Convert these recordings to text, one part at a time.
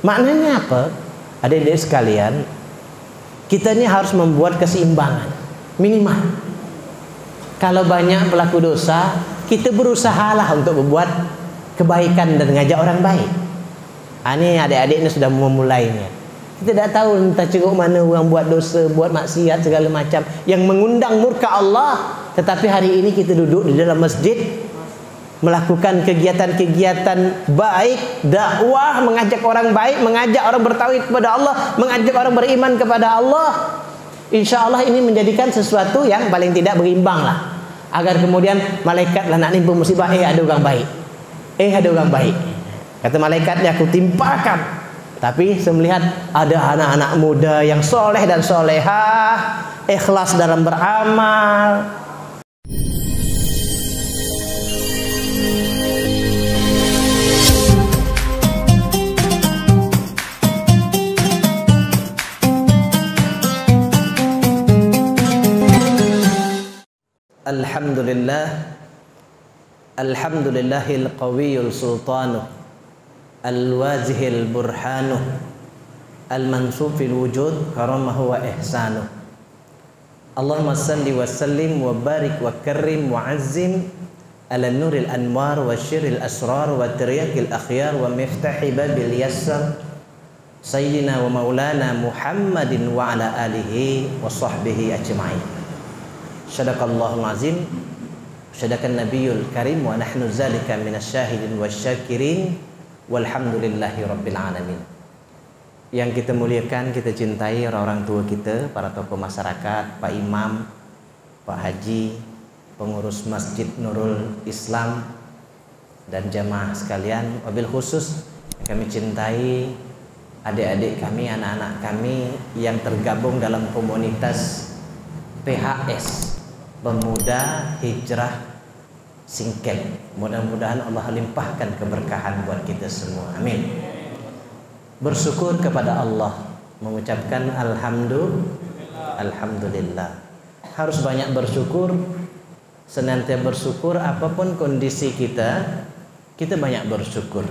Maknanya apa? Adik-adik sekalian, kita ini harus membuat keseimbangan minimal. Kalau banyak pelaku dosa, kita berusahalah untuk membuat kebaikan dan ngajak orang baik. Ini adik-adik ini sudah memulainya. Kita tidak tahu entah ceruk mana orang buat dosa, buat maksiat segala macam yang mengundang murka Allah. Tetapi hari ini kita duduk di dalam masjid, melakukan kegiatan-kegiatan baik, dakwah, mengajak orang baik, mengajak orang bertauhid kepada Allah, mengajak orang beriman kepada Allah. Insya Allah ini menjadikan sesuatu yang paling tidak berimbang lah. Agar kemudian malaikat lah nak nimpa musibah, ada orang baik, ada orang baik. Kata malaikatnya, aku timpakan. Tapi saya melihat ada anak-anak muda yang soleh dan solehah, ikhlas dalam beramal. Alhamdulillahil qawiyul sultanuh, al-wazihil burhanuh, al-mansufil wujud karamahu wa ihsanuh. Allahumma salli wa sallim wa barik wa karim wa azzim ala nuril anwar wa syiril asrar wa tiryakil akhyar wa miftahi babil yassar sayyidina wa maulana Muhammadin wa ala alihi wa sahbihi ajma'in. Sadaqallahul azim, sadaqan nabiyul karim, wa nahnu zalika minasyahidin wasyakirin, walhamdulillahi rabbil alamin. Yang kita muliakan, kita cintai orang-orang tua kita, para tokoh masyarakat, Pak Imam, Pak Haji, pengurus Masjid Nurul Islam, dan jamaah sekalian. Wabil khusus kami cintai adik-adik kami, anak-anak kami yang tergabung dalam komunitas PHS, Pemuda Hijrah Singkep. Mudah-mudahan Allah limpahkan keberkahan buat kita semua, amin. Bersyukur kepada Allah, mengucapkan alhamdulillah. Harus banyak bersyukur, senantiasa bersyukur apapun kondisi kita, kita banyak bersyukur.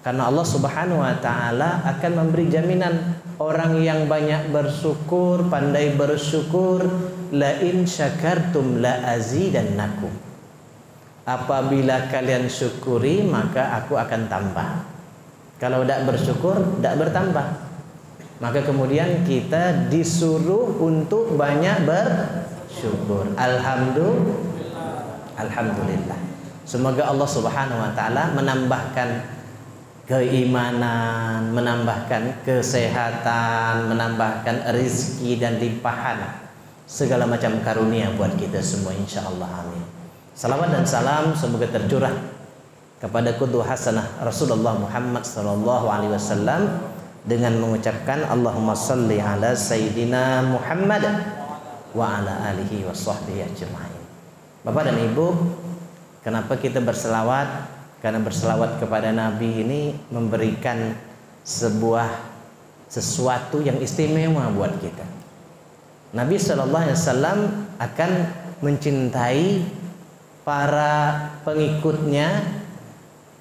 Karena Allah Subhanahu wa taala akan memberi jaminan orang yang banyak bersyukur, pandai bersyukur, la in syakartum la azidannakum. Apabila kalian syukuri, maka aku akan tambah. Kalau tidak bersyukur, tidak bertambah. Maka kemudian kita disuruh untuk banyak bersyukur. Alhamdulillah. Semoga Allah Subhanahu wa taala menambahkan keimanan, menambahkan kesehatan, menambahkan rezeki dan limpahan segala macam karunia buat kita semua, insyaallah, amin. Salawat dan salam semoga tercurah kepada qudwah hasanah Rasulullah Muhammad sallallahu alaihi wasallam dengan mengucapkan Allahumma shalli ala sayyidina Muhammad wa ala alihi wa sahbihi ajma'in. Bapak dan Ibu, kenapa kita berselawat? Karena berselawat kepada Nabi ini memberikan sesuatu yang istimewa buat kita. Nabi Shallallahu Alaihi Wasallam akan mencintai para pengikutnya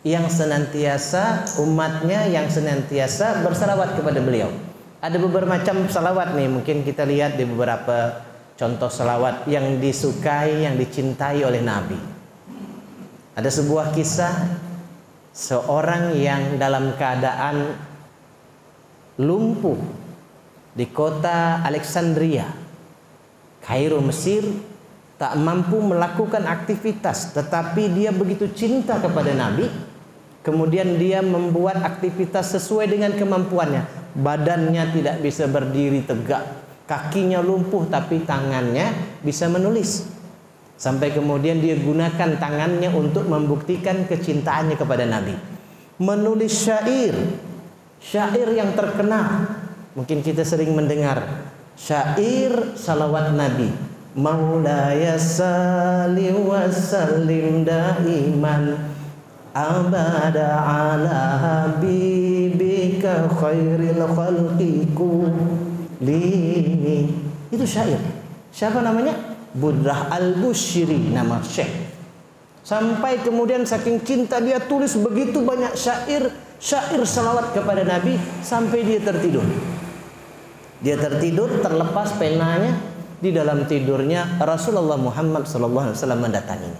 yang senantiasa, umatnya yang senantiasa berselawat kepada beliau. Ada beberapa macam selawat nih, mungkin kita lihat di beberapa contoh selawat yang disukai, yang dicintai oleh Nabi. Ada sebuah kisah seorang yang dalam keadaan lumpuh di kota Alexandria, Kairo, Mesir, tak mampu melakukan aktivitas, tetapi dia begitu cinta kepada Nabi. Kemudian dia membuat aktivitas sesuai dengan kemampuannya. Badannya tidak bisa berdiri tegak, kakinya lumpuh, tapi tangannya bisa menulis. Sampai kemudian dia gunakan tangannya untuk membuktikan kecintaannya kepada Nabi. Menulis syair yang terkenal. Mungkin kita sering mendengar syair salawat Nabi. Maulaya salli wa sallim daiman abada ala habibika khairil khalqi kullini. Itu syair. Siapa namanya? Budrah Al-Bushiri, nama syekh. Sampai kemudian saking cinta dia tulis begitu banyak syair syair salawat kepada Nabi sampai dia tertidur. Dia tertidur, terlepas penanya. Di dalam tidurnya Rasulullah Muhammad SAW mendatangi,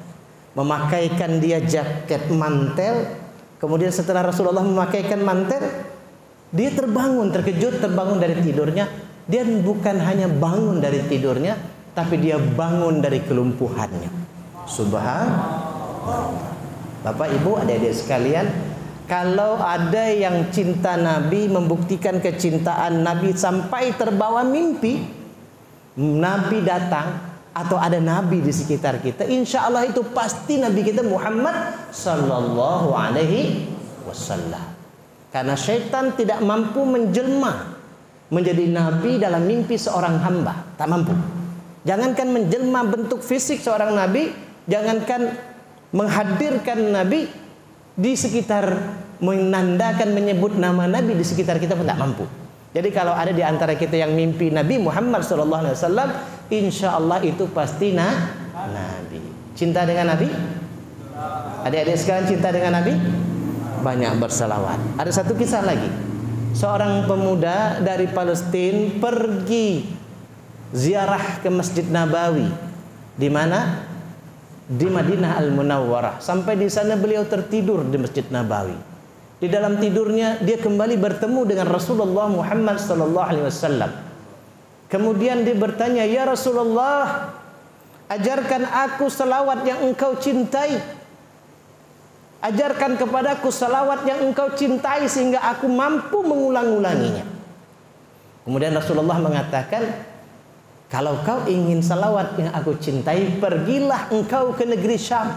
memakaikan dia jaket mantel. Kemudian setelah Rasulullah memakaikan mantel, dia terbangun, terkejut, terbangun dari tidurnya. Dia bukan hanya bangun dari tidurnya, tapi dia bangun dari kelumpuhannya. Subhanallah. Bapak, Ibu, adik-adik sekalian, kalau ada yang cinta Nabi, membuktikan kecintaan Nabi sampai terbawa mimpi, Nabi datang atau ada Nabi di sekitar kita, insya Allah itu pasti Nabi kita Muhammad Sallallahu Alaihi Wasallam. Karena syaitan tidak mampu menjelma menjadi Nabi dalam mimpi seorang hamba, tak mampu. Jangankan menjelma bentuk fisik seorang Nabi, jangankan menghadirkan Nabi di sekitar, menandakan, menyebut nama Nabi di sekitar kita pun tak mampu. Jadi kalau ada di antara kita yang mimpi Nabi Muhammad SAW, insya Allah itu pasti Nabi. Cinta dengan Nabi? Adik-adik sekalian, cinta dengan Nabi? Banyak berselawat. Ada satu kisah lagi. Seorang pemuda dari Palestina pergi ziarah ke Masjid Nabawi. Di mana? Di Madinah Al-Munawwarah. Sampai di sana beliau tertidur di Masjid Nabawi. Di dalam tidurnya dia kembali bertemu dengan Rasulullah Muhammad SAW. Kemudian dia bertanya, "Ya Rasulullah, ajarkan aku salawat yang engkau cintai. Ajarkan kepadaku salawat yang engkau cintai sehingga aku mampu mengulang-ulanginya." Kemudian Rasulullah mengatakan, "Kalau kau ingin salawat yang aku cintai, pergilah engkau ke negeri Syam.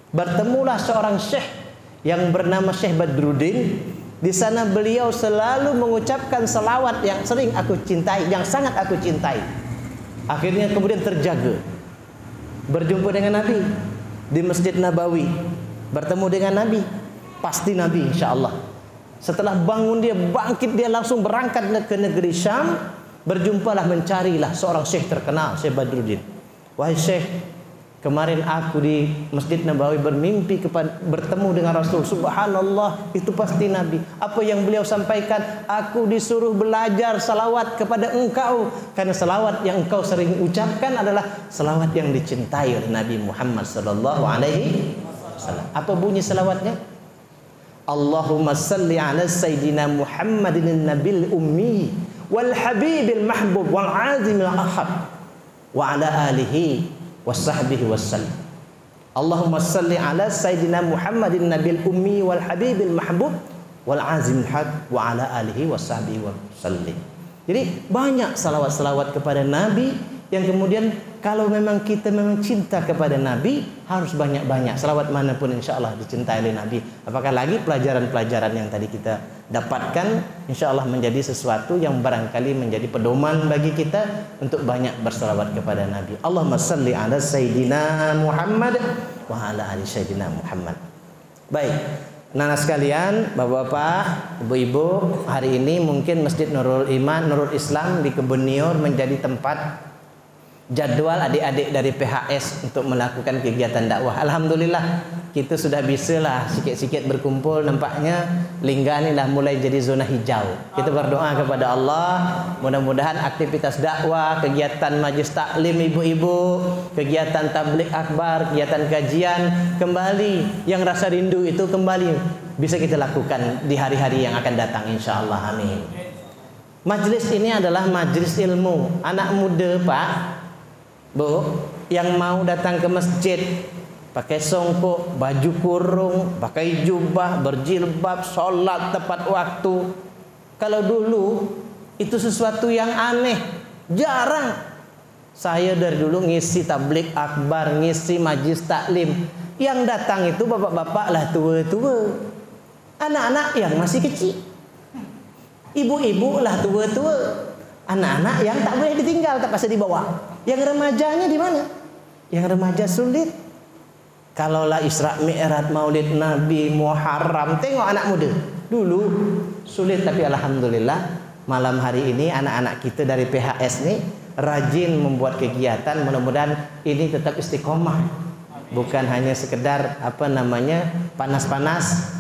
Bertemulah seorang syekh yang bernama Syekh Badruddin. Di sana beliau selalu mengucapkan salawat yang sering aku cintai, yang sangat aku cintai." Akhirnya kemudian terjaga, berjumpa dengan Nabi di Masjid Nabawi, bertemu dengan Nabi, pasti Nabi insya Allah. Setelah bangun dia bangkit, dia langsung berangkat ke negeri Syam. Berjumpalah, mencarilah seorang syekh terkenal, Syekh Badruddin. "Wahai syekh, kemarin aku di Masjid Nabawi bermimpi bertemu dengan Rasul. Subhanallah, itu pasti Nabi. Apa yang beliau sampaikan? Aku disuruh belajar salawat kepada engkau. Karena salawat yang engkau sering ucapkan adalah salawat yang dicintai oleh Nabi Muhammad Sallallahu Alaihi Wasallam." Apa bunyi salawatnya? Allahumma salli ala Sayyidina Muhammadin nabil ummi wal habibil mahbub wal azimil ahab wa ala alihi wasahbihi wasallam. Allahumma salli ala Sayyidina Muhammadin nabil ummi wal habibil mahbub wal azimil haq wa ala alihi wasahbihi wasallam. Jadi banyak salawat-salawat kepada Nabi yang kemudian kalau memang kita memang cinta kepada Nabi, harus banyak-banyak salawat manapun insya Allah dicintai oleh Nabi. Apakah lagi pelajaran-pelajaran yang tadi kita dapatkan, insya Allah menjadi sesuatu yang barangkali menjadi pedoman bagi kita untuk banyak bersalawat kepada Nabi. Allahumma salli ala Sayyidina Muhammad wa ala ali Sayyidina Muhammad. Baik, anak-anak sekalian, bapak-bapak, ibu-ibu, hari ini mungkin Masjid Nurul Iman, Nurul Islam di Kebun Nior menjadi tempat jadwal adik-adik dari PHS untuk melakukan kegiatan dakwah. Alhamdulillah kita sudah bisa lah sikit-sikit berkumpul. Nampaknya Lingga ini dah mulai jadi zona hijau. Kita berdoa kepada Allah, mudah-mudahan aktivitas dakwah, kegiatan majlis taklim ibu-ibu, kegiatan tabligh akbar, kegiatan kajian kembali, yang rasa rindu itu kembali bisa kita lakukan di hari-hari yang akan datang insyaallah. Amin. Majlis ini adalah majlis ilmu. Anak muda Pak, Bu, yang mau datang ke masjid pakai songkok, baju kurung, pakai jubah, berjilbab, sholat tepat waktu. Kalau dulu itu sesuatu yang aneh, jarang. Saya dari dulu ngisi tabligh akbar, ngisi majlis taklim, yang datang itu bapak-bapak lah, tua-tua, anak-anak yang masih kecil, ibu-ibu lah tua-tua, anak-anak yang tak boleh ditinggal, tak bisa dibawa. Yang remajanya di mana? Yang remaja sulit. Kalaulah Isra Mi'raj, Maulid Nabi, Muharram, tengok anak muda. Dulu sulit, tapi alhamdulillah malam hari ini anak-anak kita dari PHS nih rajin membuat kegiatan. Mudah-mudahan ini tetap istiqomah. Bukan hanya sekedar panas-panas.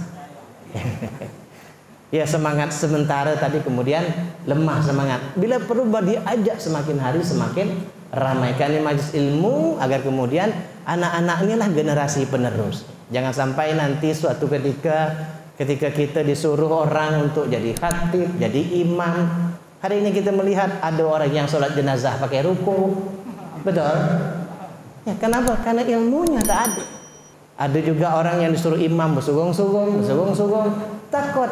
Ya semangat sementara tapi kemudian lemah semangat. Bila perlu diajak semakin hari semakin ramai. Karena majelis ilmu agar kemudian anak-anak inilah generasi penerus. Jangan sampai nanti suatu ketika kita disuruh orang untuk jadi khatib, jadi imam. Hari ini kita melihat ada orang yang sholat jenazah pakai ruku. Betul? Ya, kenapa? Karena ilmunya tak ada. Ada juga orang yang disuruh imam bersugong-sugong, takut.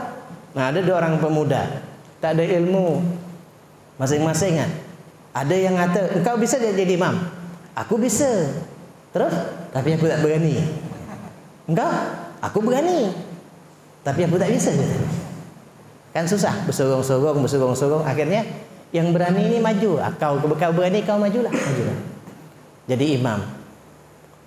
Nah, ada 2 orang pemuda, tak ada ilmu masing-masing kan. Ada yang kata, engkau bisa jadi imam. Aku bisa. Terus? Tapi aku tak berani. Engkau? Aku berani. Tapi aku tak bisa. Kan susah, bersugong-sugong. Akhirnya yang berani ini maju. Kau berani, kau majulah. Jadi imam.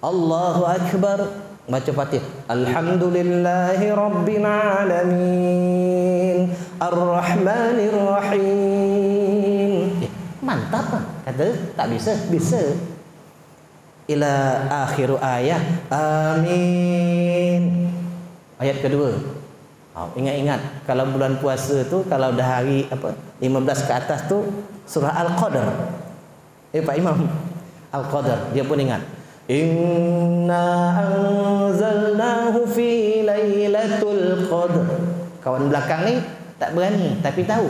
Allahu Akbar. Baca Fatihah. Alhamdulillahi Rabbil Alamin Ar-Rahmanir Rahim. Mantap kan? Kata tak bisa. Ila akhiru ayat. Amin. Ayat kedua. Ingat kalau bulan puasa tu, kalau dah hari 15 ke atas tu surah Al-Qadar. Pak Imam, Al-Qadar dia pun ingat. Inna anzalnahu fi lailatul qadr. Kawan belakang ni tak berani tapi tahu.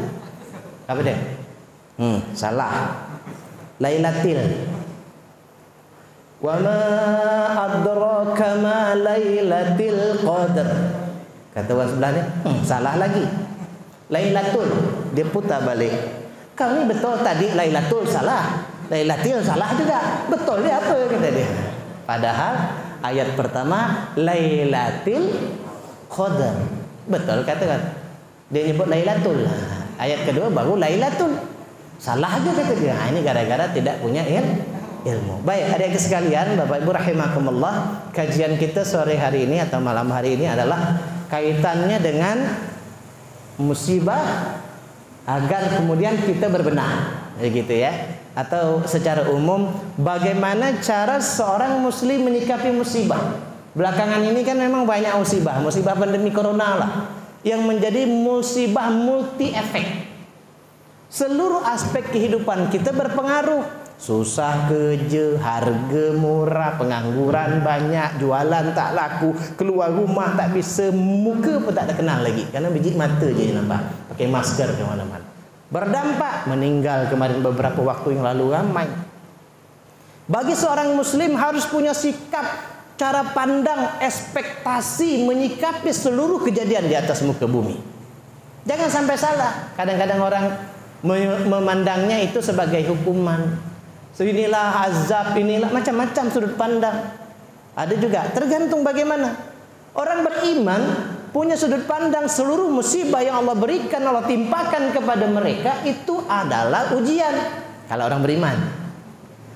Apa dia? Salah. Lailatul. Wa ma adraka ma lailatul qadr. Kata orang sebelah ni, salah lagi. Lailatul. Dia putar balik. Kau ni betul tadi Lailatul salah. Lailatul salah juga. Betul dia apa kata dia? Padahal ayat pertama Lailatul Qadar. Betul kata kan? Dia nyebut Lailatul. Ayat kedua baru Lailatul. Salah aja kata dia. Ini gara-gara tidak punya ilmu. Baik, adik sekalian, Bapak Ibu rahimakumullah, kajian kita sore hari ini atau malam hari ini adalah kaitannya dengan musibah agar kemudian kita berbenah. Begitu ya. Atau secara umum bagaimana cara seorang muslim menyikapi musibah. Belakangan ini kan memang banyak musibah pandemi corona lah yang menjadi musibah multi efek. Seluruh aspek kehidupan kita berpengaruh. Susah kerja, harga murah, pengangguran banyak, jualan tak laku, keluar rumah tak bisa, muka pun tak terkenal lagi karena biji mata je nampak, pakai masker ke mana-mana. Berdampak meninggal kemarin beberapa waktu yang lalu ramai. Bagi seorang muslim harus punya sikap, cara pandang, ekspektasi menyikapi seluruh kejadian di atas muka bumi. Jangan sampai salah. Kadang-kadang orang memandangnya itu sebagai hukuman. So, inilah azab, inilah macam-macam sudut pandang. Ada juga, tergantung bagaimana. Orang beriman punya sudut pandang seluruh musibah yang Allah berikan, Allah timpakan kepada mereka itu adalah ujian. Kalau orang beriman.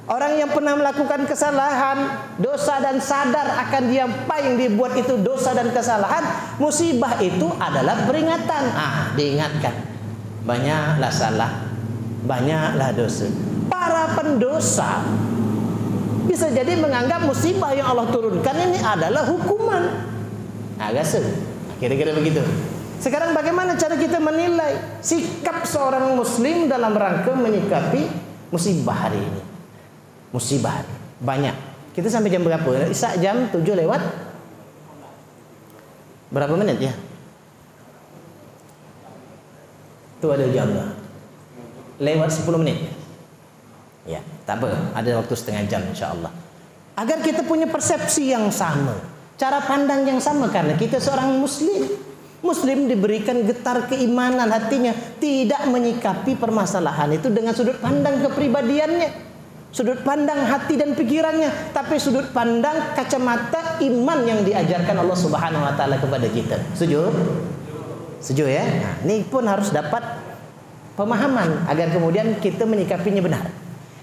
Orang yang pernah melakukan kesalahan, dosa dan sadar akan dia apa yang dibuat itu dosa dan kesalahan, musibah itu adalah peringatan. Diingatkan. Banyaklah salah, banyaklah dosa. Para pendosa bisa jadi menganggap musibah yang Allah turunkan ini adalah hukuman. Rasa kira-kira begitu. Sekarang bagaimana cara kita menilai sikap seorang muslim dalam rangka menyikapi musibah hari ini? Musibah banyak. Kita sampai jam berapa? Isak jam 7 lewat berapa menit ya? Tu ada jam lah. Lewat 10 menit. Ya, tak apa. Ada waktu setengah jam insya-Allah. Agar kita punya persepsi yang sama, cara pandang yang sama, karena kita seorang muslim. Muslim diberikan getar keimanan hatinya, tidak menyikapi permasalahan itu dengan sudut pandang kepribadiannya, sudut pandang hati dan pikirannya, tapi sudut pandang kacamata iman yang diajarkan Allah Subhanahu wa taala kepada kita. Setuju? Setuju ya? Nah, ini pun harus dapat pemahaman agar kemudian kita menyikapinya benar.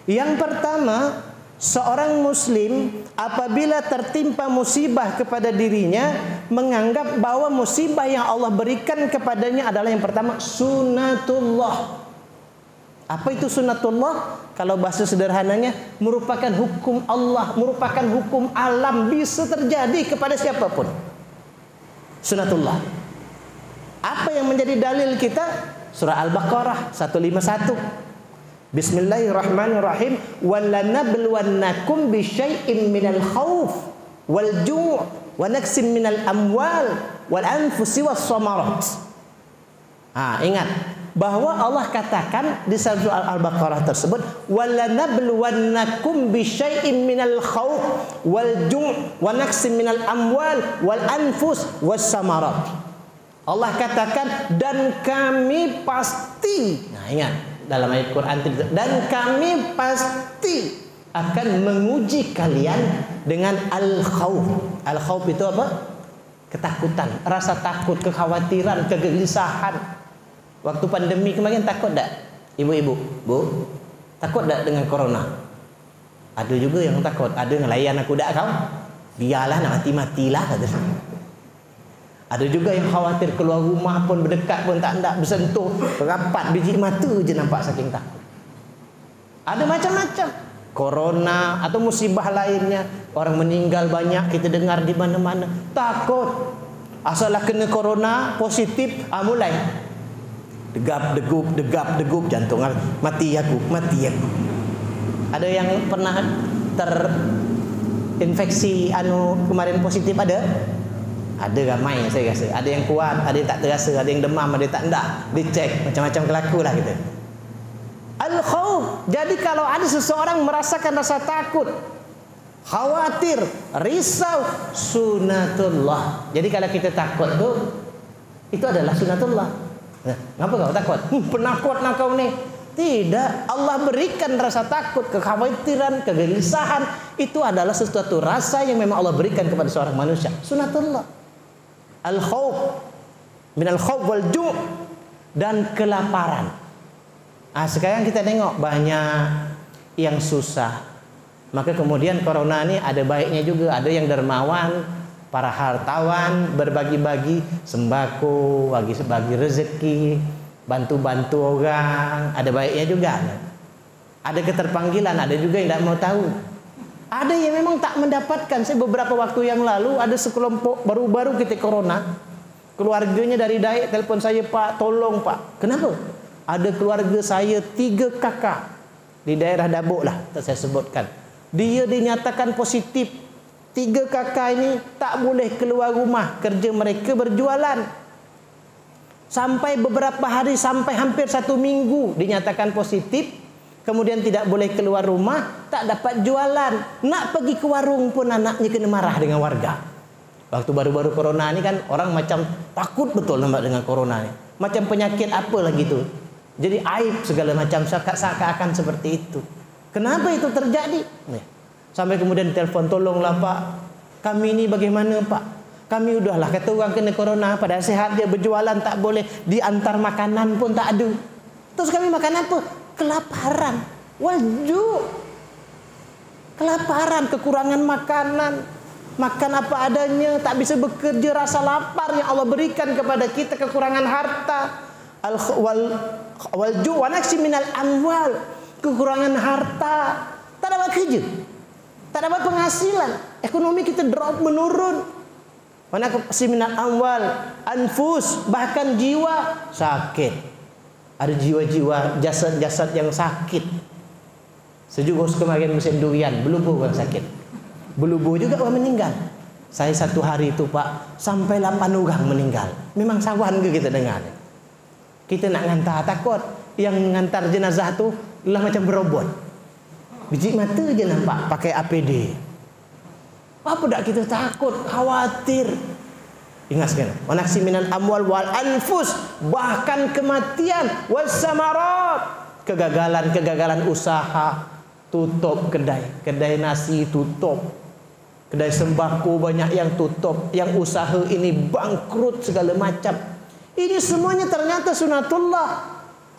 Yang pertama, seorang muslim apabila tertimpa musibah kepada dirinya, menganggap bahwa musibah yang Allah berikan kepadanya adalah yang pertama sunatullah. Apa itu sunatullah? Kalau bahasa sederhananya, merupakan hukum Allah, merupakan hukum alam, bisa terjadi kepada siapapun. Sunatullah. Apa yang menjadi dalil kita? Surah Al-Baqarah 151. Bismillahirrahmanirrahim. Walanabluwannakum bisyai'im minal khauf wal ju' wa naqsim minal amwal wal anfusi was samarat. Ingat bahwa Allah katakan di surah Al-Baqarah tersebut, walanabluwannakum bisyai'im minal khauf wal ju' wa naqsim minal amwal wal anfus was samarat. Allah katakan, dan kami pasti, ingat dalam ayat Quran, dan kami pasti akan menguji kalian dengan al-khawf. Al-khawf itu apa? Ketakutan, rasa takut, kekhawatiran, kegelisahan. Waktu pandemi kemarin takut tak? Ibu-ibu, Bu, takut tak dengan corona? Ada juga yang takut. Ada yang layan aku tak kau? Biarlah, nak mati-matilah kata. Ada juga yang khawatir keluar rumah pun, berdekat pun tak nak bersentuh, rapat biji mata je nampak saking takut. Ada macam-macam. Corona atau musibah lainnya, orang meninggal banyak kita dengar di mana-mana. Takut. Asalnya kena corona positif, mulai degap degup jantung, mati aku. Ada yang pernah terinfeksi kemarin positif ada? Ada ramai saya rasa. Ada yang kuat, ada yang tak terasa, ada yang demam, ada yang tak endak. Dicek macam-macam kelaku lah kita. Al-khawf. Jadi kalau ada seseorang merasakan rasa takut, khawatir, risau, sunatullah. Jadi kalau kita takut tu, itu adalah sunatullah. Kenapa kau takut? Penakut nak kau ni. Tidak. Allah berikan rasa takut, kekhawatiran, kegelisahan. Itu adalah sesuatu rasa yang memang Allah berikan kepada seorang manusia. Sunatullah. Al-khawf, minal khawf wal ju' dan kelaparan. Sekarang kita tengok banyak yang susah. Maka kemudian corona ini ada baiknya juga. Ada yang dermawan, para hartawan berbagi-bagi sembako, bagi rezeki, bantu-bantu orang. Ada baiknya juga. Ada keterpanggilan, ada juga yang tidak mau tahu. Ada yang memang tak mendapatkan. Saya beberapa waktu yang lalu ada sekelompok baru-baru kita corona. Keluarganya dari Daik telepon saya, Pak, tolong Pak. Kenapa? Ada keluarga saya 3 kakak di daerah Dabuk lah, tak saya sebutkan. Dia dinyatakan positif. 3 kakak ini tak boleh keluar rumah, kerja mereka berjualan. Sampai beberapa hari, sampai hampir 1 minggu dinyatakan positif. Kemudian tidak boleh keluar rumah, tak dapat jualan. Nak pergi ke warung pun anaknya kena marah dengan warga. Waktu baru-baru corona ni kan orang macam takut betul nampak dengan corona ni. Macam penyakit apa lagi tu. Jadi aib segala macam, seakan-akan seperti itu. Kenapa itu terjadi? Sampai kemudian telefon, tolonglah Pak. Kami ni bagaimana Pak? Kami udahlah kata orang kena corona, pada sehat dia berjualan tak boleh, diantar makanan pun tak ada. Terus kami makan apa? Kelaparan, walju, kelaparan, kekurangan makanan, makan apa adanya, tak bisa bekerja, rasa lapar yang Allah berikan kepada kita, kekurangan harta, walju wa naqsim minal amwal, kekurangan harta, tak dapat kerja, tak dapat penghasilan, ekonomi kita drop, menurun. Wa naqsim minal amwal, anfus, bahkan jiwa sakit. Ada jiwa-jiwa, jasad-jasad yang sakit. Sejurus kemarin musim durian, belubu orang sakit. Belubu juga orang meninggal. Saya 1 hari itu Pak, sampai 8 orang meninggal. Memang sawan ke kita dengar? Kita nak ngantar takut. Yang ngantar jenazah tu lah macam berobot. Biji mata je nampak pakai APD. Apa tak kita takut, khawatir? Ingat sekali. Wa naqsim minal amwal wal anfus, bahkan kematian, was samarat, kegagalan usaha, tutup kedai nasi tutup, kedai sembako banyak yang tutup, yang usaha ini bangkrut segala macam. Ini semuanya ternyata sunatullah.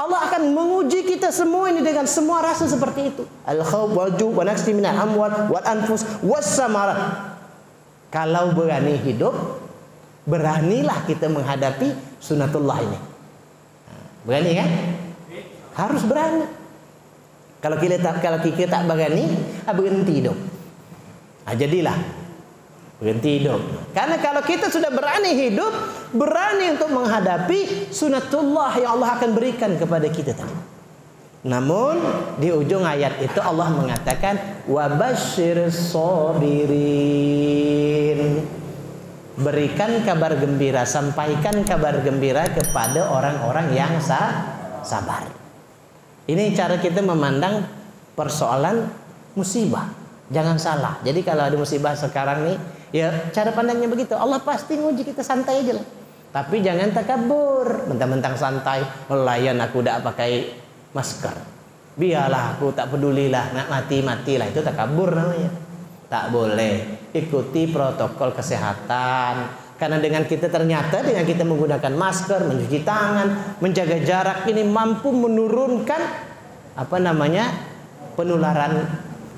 Allah akan menguji kita semua ini dengan semua rasa seperti itu. Al-khawf wal ju' wa naqsim minal amwal wal anfus was samarat. Kalau berani hidup, beranilah kita menghadapi sunatullah ini. Berani kan? Harus berani. Kalau kita tak berani, berhenti hidup. Jadilah berhenti hidup. Karena kalau kita sudah berani hidup, berani untuk menghadapi sunatullah yang Allah akan berikan kepada kita tadi. Namun di ujung ayat itu Allah mengatakan wabasyiris sabirin. Berikan kabar gembira, sampaikan kabar gembira kepada orang-orang yang sabar. Ini cara kita memandang persoalan musibah. Jangan salah. Jadi kalau ada musibah sekarang nih, ya cara pandangnya begitu. Allah pasti nguji kita, santai aja lah. Tapi jangan takabur, mentang-mentang santai. Layan aku udah pakai masker. Biarlah aku tak pedulilah, nak mati-matilah, itu takabur namanya. Tak boleh. Ikuti protokol kesehatan. Karena dengan kita menggunakan masker, mencuci tangan, menjaga jarak, ini mampu menurunkan penularan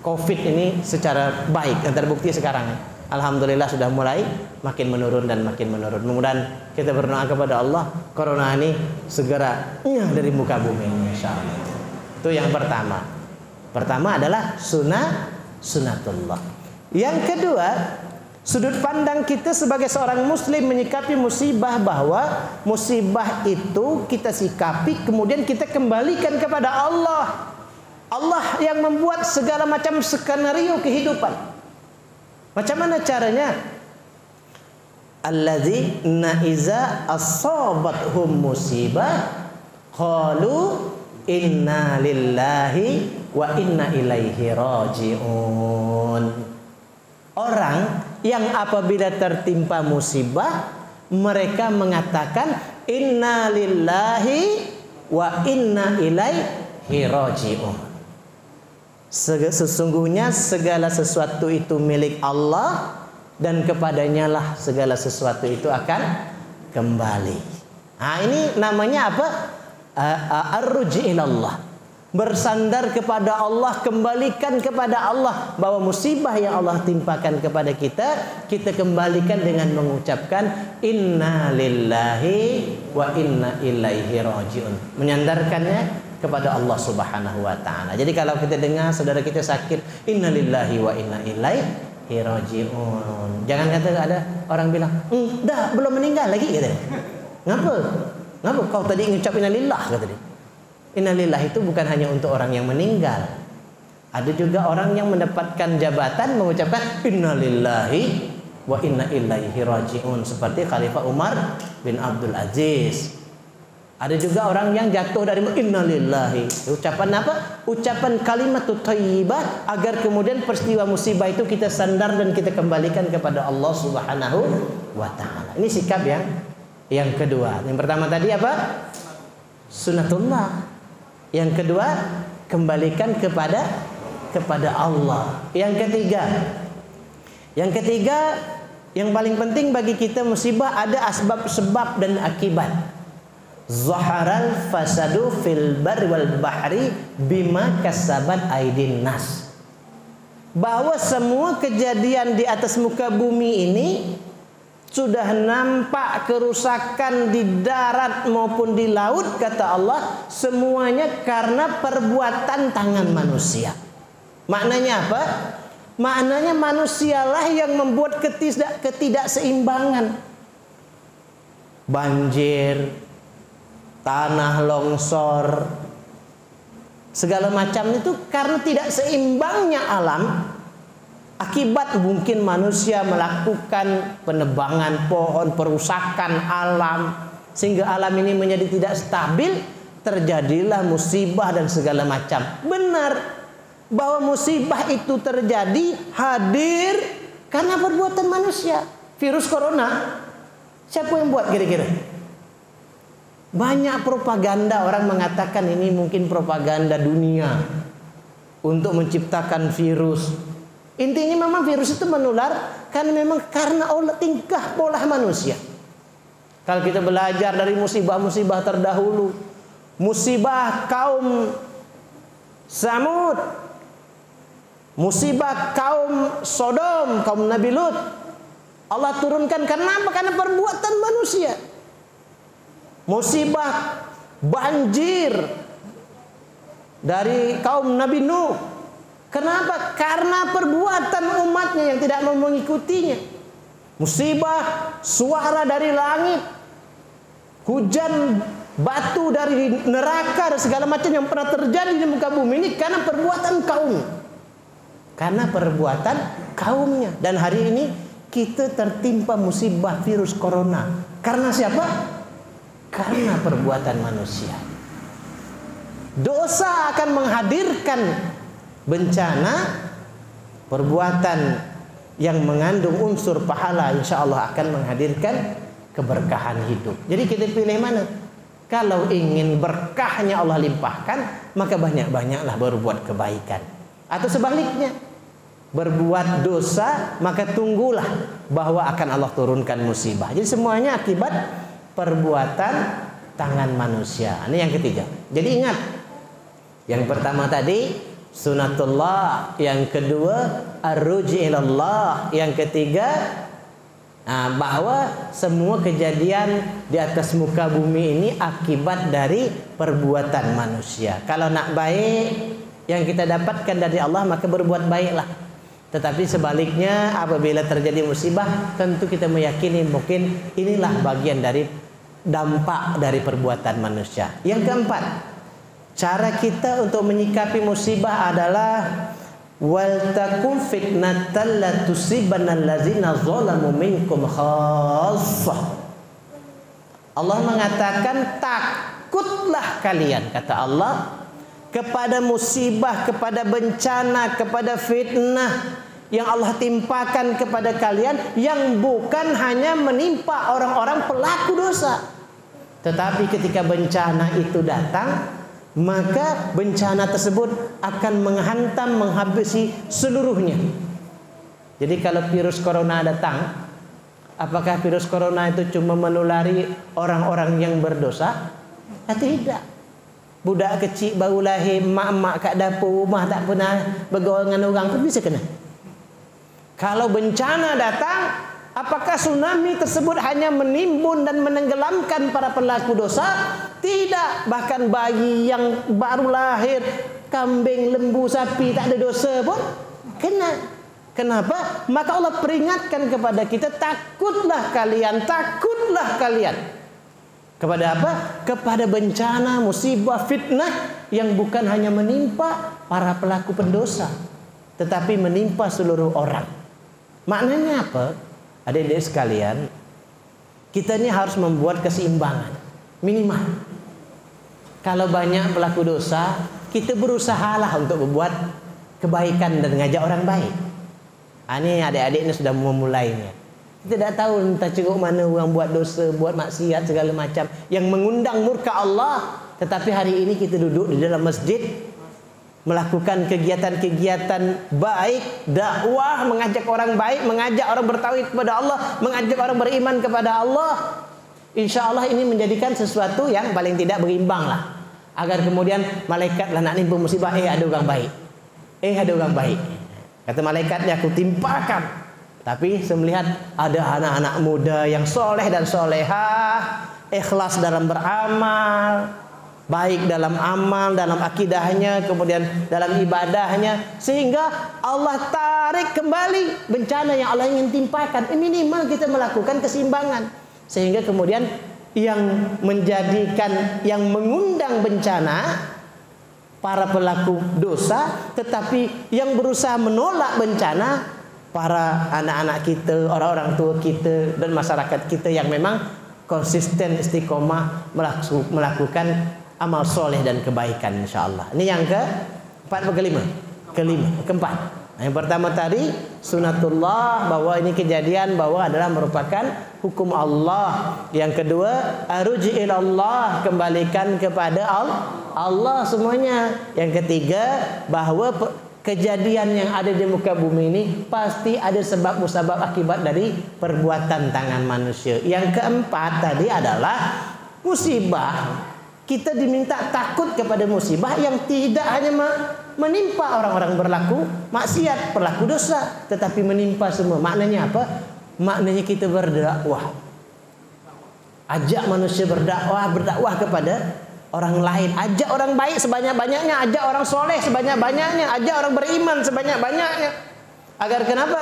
COVID ini secara baik. Dan terbukti sekarang, alhamdulillah sudah mulai makin menurun dan makin menurun. Mudah-mudahan kita berdoa kepada Allah, corona ini segera dari muka bumi, insyaallah. Itu yang pertama. Pertama adalah sunatullah. Yang kedua, sudut pandang kita sebagai seorang muslim menyikapi musibah, bahwa musibah itu kita sikapi kemudian kita kembalikan kepada Allah. Allah yang membuat segala macam skenario kehidupan. Macam mana caranya? Alladzina iza asabathum musibah qalu inna lillahi wa inna ilaihi raji'un. Orang yang apabila tertimpa musibah, mereka mengatakan inna lillahi wa inna ilaihi raji'un. Sesungguhnya segala sesuatu itu milik Allah dan kepadanya lah segala sesuatu itu akan kembali. Nah, ini namanya apa? Ar-ruji ilallah. Bersandar kepada Allah, kembalikan kepada Allah, bahwa musibah yang Allah timpakan kepada kita, kita kembalikan dengan mengucapkan inna lillahi wa inna ilaihi raji'un. Menyandarkannya kepada Allah Subhanahu wa taala. Jadi kalau kita dengar saudara kita sakit, inna lillahi wa inna ilaihi raji'un. Jangan kata ada orang bilang, dah belum meninggal lagi gitu. Ngapa kau tadi ngucap inna lillah kata dia. Innalillah itu bukan hanya untuk orang yang meninggal. Ada juga orang yang mendapatkan jabatan mengucapkan innalillahi wa inna ilaihi raji'un, seperti Khalifah Umar bin Abdul Aziz. Ada juga orang yang jatuh dari innalillahi. Ucapan apa? Ucapan kalimat thayyibah, agar kemudian peristiwa musibah itu kita sandar dan kita kembalikan kepada Allah Subhanahu wa taala. Ini sikap yang kedua. Yang pertama tadi apa? Sunatullah. Yang kedua, kembalikan kepada Allah. Yang ketiga, yang paling penting bagi kita musibah ada sebab dan akibat. Zaharal fasadu fil barri wal bahri bima kasabat aidin nas. Bahwa semua kejadian di atas muka bumi ini sudah nampak kerusakan di darat maupun di laut, kata Allah, semuanya karena perbuatan tangan manusia. Maknanya apa? Maknanya manusialah yang membuat ketidakseimbangan. Banjir, tanah longsor, segala macam itu karena tidak seimbangnya alam. Akibat mungkin manusia melakukan penebangan pohon, perusakan alam, sehingga alam ini menjadi tidak stabil, terjadilah musibah dan segala macam. Benar bahwa musibah itu terjadi, hadir karena perbuatan manusia. Virus corona, siapa yang buat kira-kira? Banyak propaganda, orang mengatakan ini mungkin propaganda dunia untuk menciptakan virus. Intinya memang virus itu menular karena tingkah pola manusia. Kalau kita belajar dari musibah-musibah terdahulu, musibah kaum Samud, musibah kaum Sodom, kaum Nabi Lut, Allah turunkan karena apa? Karena perbuatan manusia. Musibah banjir dari kaum Nabi Nuh. Kenapa? Karena perbuatan umatnya yang tidak mau mengikutinya. musibah, suara dari langit, hujan batu dari neraka dan segala macam yang pernah terjadi di muka bumi ini karena perbuatan kaum. Karena perbuatan kaumnya. Dan hari ini kita tertimpa musibah virus corona. Karena siapa? Karena perbuatan manusia. Dosa akan menghadirkan bencana, perbuatan yang mengandung unsur pahala insya Allah akan menghadirkan keberkahan hidup. Jadi kita pilih mana? Kalau ingin berkahnya Allah limpahkan, maka banyak-banyaklah berbuat kebaikan. Atau sebaliknya, berbuat dosa, maka tunggulah bahwa akan Allah turunkan musibah. Jadi semuanya akibat perbuatan tangan manusia. Ini yang ketiga. Jadi ingat, yang pertama tadi sunatullah, yang kedua ar-ruji ilallah, yang ketiga bahwa semua kejadian di atas muka bumi ini akibat dari perbuatan manusia. Kalau nak baik yang kita dapatkan dari Allah, maka berbuat baiklah. Tetapi sebaliknya, apabila terjadi musibah, tentu kita meyakini mungkin inilah bagian dari dampak dari perbuatan manusia. Yang keempat, cara kita untuk menyikapi musibah adalah wal takum fitnatal la tusibanna allazina zalamu minkum khassah. Allah mengatakan takutlah kalian, kata Allah, kepada musibah, kepada bencana, kepada fitnah yang Allah timpakan kepada kalian, yang bukan hanya menimpa orang-orang pelaku dosa, tetapi ketika bencana itu datang, maka bencana tersebut akan menghantam, menghabisi seluruhnya. Jadi kalau virus corona datang, apakah virus corona itu cuma menulari orang-orang yang berdosa? Tidak. Budak kecil baru lahir, mak-mak kat dapur rumah tak pernah bergaul dengan orang pun bisa kena. Kalau bencana datang, apakah tsunami tersebut hanya menimbun dan menenggelamkan para pelaku dosa? Tidak. Bahkan bayi yang baru lahir, kambing, lembu, sapi tak ada dosa pun kena. Kenapa? Maka Allah peringatkan kepada kita, takutlah kalian, takutlah kalian. Kepada apa? Kepada bencana, musibah, fitnah yang bukan hanya menimpa para pelaku pendosa, tetapi menimpa seluruh orang. Maknanya apa? Adik-adik sekalian, kita ini harus membuat keseimbangan minimal. Kalau banyak pelaku dosa, kita berusahalah untuk membuat kebaikan dan mengajak orang baik. Ini adik-adik ini sudah memulainya. Kita tidak tahu entah ceruk mana orang buat dosa, buat maksiat segala macam yang mengundang murka Allah. Tetapi hari ini kita duduk di dalam masjid, melakukan kegiatan-kegiatan baik, dakwah, mengajak orang baik, mengajak orang bertauhid kepada Allah, mengajak orang beriman kepada Allah. Insya Allah ini menjadikan sesuatu yang paling tidak berimbang lah. Agar kemudian malaikat lah nak nimpa musibah, ada orang baik. Ada orang baik. Kata malaikatnya, aku timpakan. Tapi saya melihat ada anak-anak muda yang soleh dan solehah, ikhlas dalam beramal, baik dalam amal, dalam akidahnya, kemudian dalam ibadahnya, sehingga Allah tarik kembali bencana yang Allah ingin timpakan. Minimal kita melakukan keseimbangan, sehingga kemudian yang menjadikan, yang mengundang bencana para pelaku dosa, tetapi yang berusaha menolak bencana para anak-anak kita, orang-orang tua kita, dan masyarakat kita yang memang konsisten istiqomah melakukan amal soleh dan kebaikan, insyaAllah. Ini yang keempat atau kelima? Keempat. Yang pertama tadi sunatullah, bahwa ini kejadian bahwa adalah merupakan hukum Allah. Yang kedua arji ilallah, kembalikan kepada Allah semuanya. Yang ketiga bahwa kejadian yang ada di muka bumi ini pasti ada sebab musabab akibat dari perbuatan tangan manusia. Yang keempat tadi adalah musibah. Kita diminta takut kepada musibah yang tidak hanya menimpa orang-orang berlaku maksiat, pelaku dosa, tetapi menimpa semua. Maknanya apa? Maknanya kita berdakwah. Ajak manusia berdakwah kepada orang lain. Ajak orang baik sebanyak-banyaknya, ajak orang soleh sebanyak-banyaknya, ajak orang beriman sebanyak-banyaknya. Agar kenapa?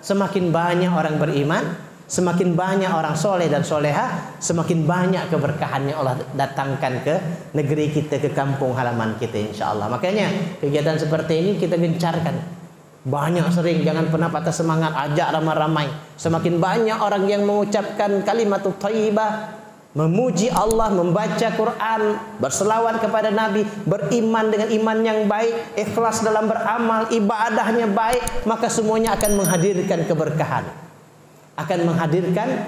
Semakin banyak orang beriman, Semakin banyak orang soleh dan soleha, semakin banyak keberkahannya Allah datangkan ke negeri kita, ke kampung halaman kita, insya Allah. Makanya kegiatan seperti ini kita gencarkan. Banyak sering, jangan pernah patah semangat, ajak ramai-ramai. Semakin banyak orang yang mengucapkan kalimatut thayyibah, memuji Allah, membaca Quran, berselawat kepada Nabi, beriman dengan iman yang baik, ikhlas dalam beramal, ibadahnya baik, maka semuanya akan menghadirkan keberkahan. Akan menghadirkan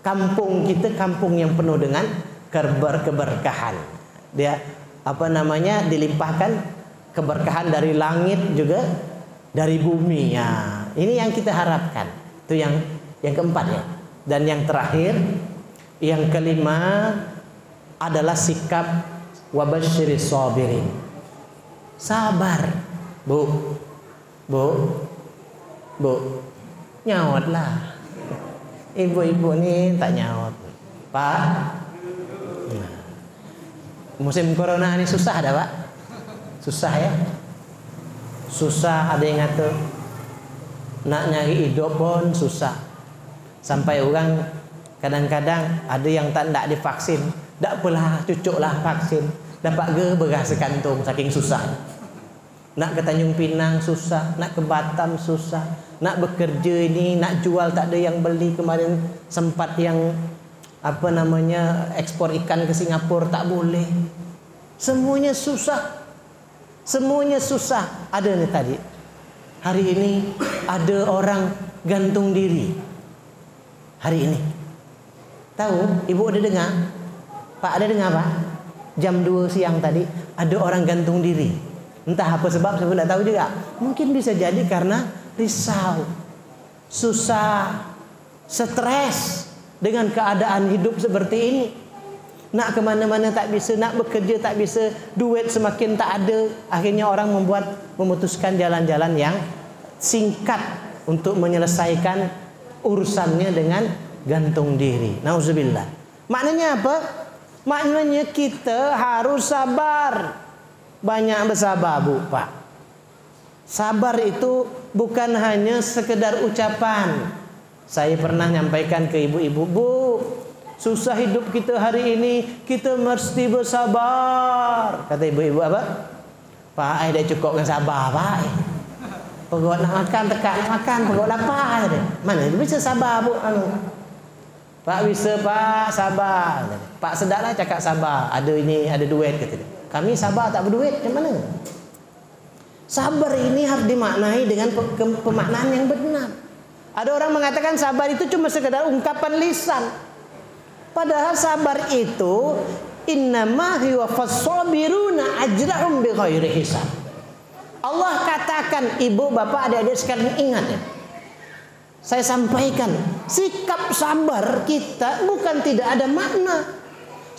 kampung kita, kampung yang penuh dengan keberkahan. Dia dilimpahkan keberkahan dari langit juga dari bumi. Ya, ini yang kita harapkan. Itu yang keempat ya. Dan yang terakhir, yang kelima adalah sikap wabasyiris sabirin. Sabar, Bu. Nyawatlah. Ibu-ibu nih tak nyawat, Pak. Musim corona ini susah ada, Pak. Susah ya. Susah, ada yang ngatur nak nyari hidup pun susah. Sampai orang kadang-kadang ada yang tak divaksin, tak apalah, cucuklah vaksin, dapat beras sekantung saking susah. Nak ke Tanjung Pinang susah, nak ke Batam susah, nak bekerja ini, nak jual tak ada yang beli. Kemarin sempat yang ekspor ikan ke Singapura tak boleh. Semuanya susah. Semuanya susah. Ada nih tadi. Hari ini ada orang gantung diri. Hari ini. Tahu? Ibu ada dengar? Pak ada dengar, Pak? Jam 2 siang tadi ada orang gantung diri. Entah apa sebab, saya tidak tahu juga. Mungkin bisa jadi karena risau, susah, stres dengan keadaan hidup seperti ini. Nak kemana-mana tak bisa, nak bekerja tak bisa, duit semakin tak ada. Akhirnya orang memutuskan jalan-jalan yang singkat untuk menyelesaikan urusannya dengan gantung diri. Nauzubillah. Maknanya apa? Maknanya kita harus sabar. Banyak bersabar, Bu, Pak. Sabar itu bukan hanya sekedar ucapan. Saya pernah nyampaikan ke ibu-ibu, Bu, susah hidup kita hari ini, kita mesti bersabar. Kata ibu-ibu apa? Pak, dah cukup dengan sabar, Pak. Perut nak makan, tekak nak makan, perut lapar. Mana dia bisa sabar, Bu? Pak bisa, Pak, sabar. Pak sedaklah cakap sabar. Ada ini, ada duit, kata dia. Kami sabar tak berduit, macam mana? Sabar ini harus dimaknai dengan pemaknaan yang benar. Ada orang mengatakan sabar itu cuma sekedar ungkapan lisan. Padahal sabar itu innama huwa fasabiruna ajrahum bighairi hisab. Allah katakan, ibu, bapak, adik-adik sekalian ingat ya. Saya sampaikan, sikap sabar kita bukan tidak ada makna.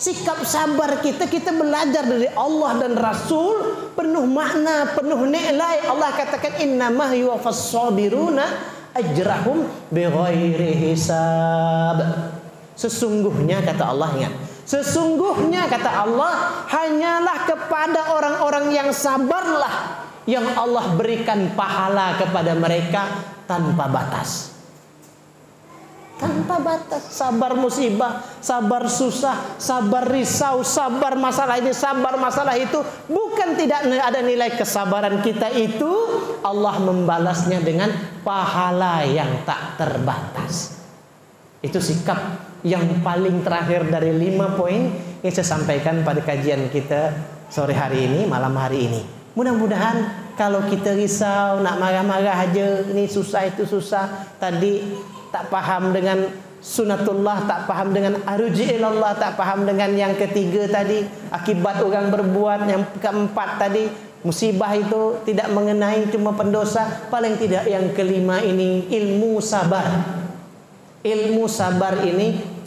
Sikap sabar kita belajar dari Allah dan Rasul penuh makna, penuh nilai. Allah katakan innama yuwaffas sabiruna ajrahum bighairi hisab. Sesungguhnya kata Allah, ingat, sesungguhnya kata Allah, hanyalah kepada orang-orang yang sabarlah yang Allah berikan pahala kepada mereka tanpa batas. Tanpa batas. Sabar musibah, sabar susah, sabar risau, sabar masalah ini, sabar masalah itu. Bukan tidak ada nilai kesabaran kita itu, Allah membalasnya dengan pahala yang tak terbatas. Itu sikap yang paling terakhir dari 5 poin yang saya sampaikan pada kajian kita sore hari ini, malam hari ini. Mudah-mudahan kalau kita risau, nak marah-marah aja, ini susah itu susah, tadi tak paham dengan sunatullah, tak paham dengan arji ilallah, tak paham dengan yang ketiga tadi, akibat orang berbuat, yang keempat tadi, musibah itu tidak mengenai cuma pendosa, paling tidak yang kelima ini ilmu sabar. Ilmu sabar ini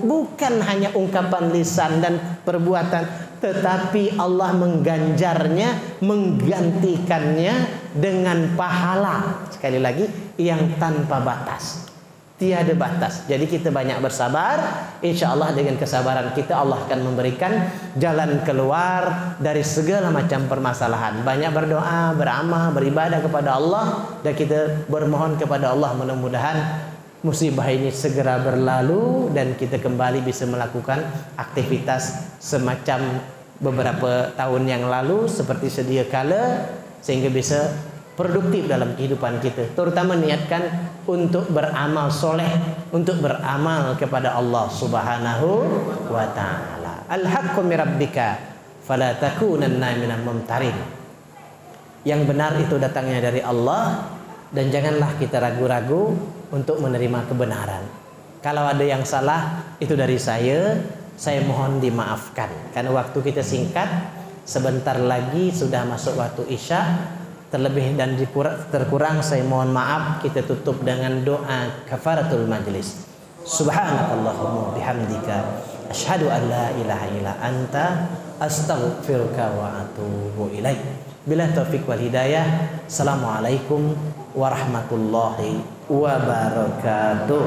bukan hanya ungkapan lisan dan perbuatan, tetapi Allah mengganjarnya, menggantikannya dengan pahala. Sekali lagi, yang tanpa batas, tiada batas. Jadi kita banyak bersabar, insya Allah dengan kesabaran kita Allah akan memberikan jalan keluar dari segala macam permasalahan. Banyak berdoa, beramal, beribadah kepada Allah, dan kita bermohon kepada Allah mudah-mudahan musibah ini segera berlalu dan kita kembali bisa melakukan aktivitas semacam beberapa tahun yang lalu seperti sedia kala, sehingga bisa produktif dalam kehidupan kita, terutama niatkan untuk beramal soleh, untuk beramal kepada Allah Subhanahu wa ta'ala. Al-haqqu min rabbika fala takunanna minal mumtarin. Yang benar itu datangnya dari Allah, dan janganlah kita ragu-ragu untuk menerima kebenaran. Kalau ada yang salah itu dari saya mohon dimaafkan. Karena waktu kita singkat, sebentar lagi sudah masuk waktu Isya. Terlebih dan terkurang saya mohon maaf. Kita tutup dengan doa kafaratul majlis. Subhanakallahumma bihamdika asyhadu an la ilaha illa anta astaghfiruka wa atubu ilaik. Bila taufik wal hidayah. Assalamualaikum warahmatullahi wabarakatuh.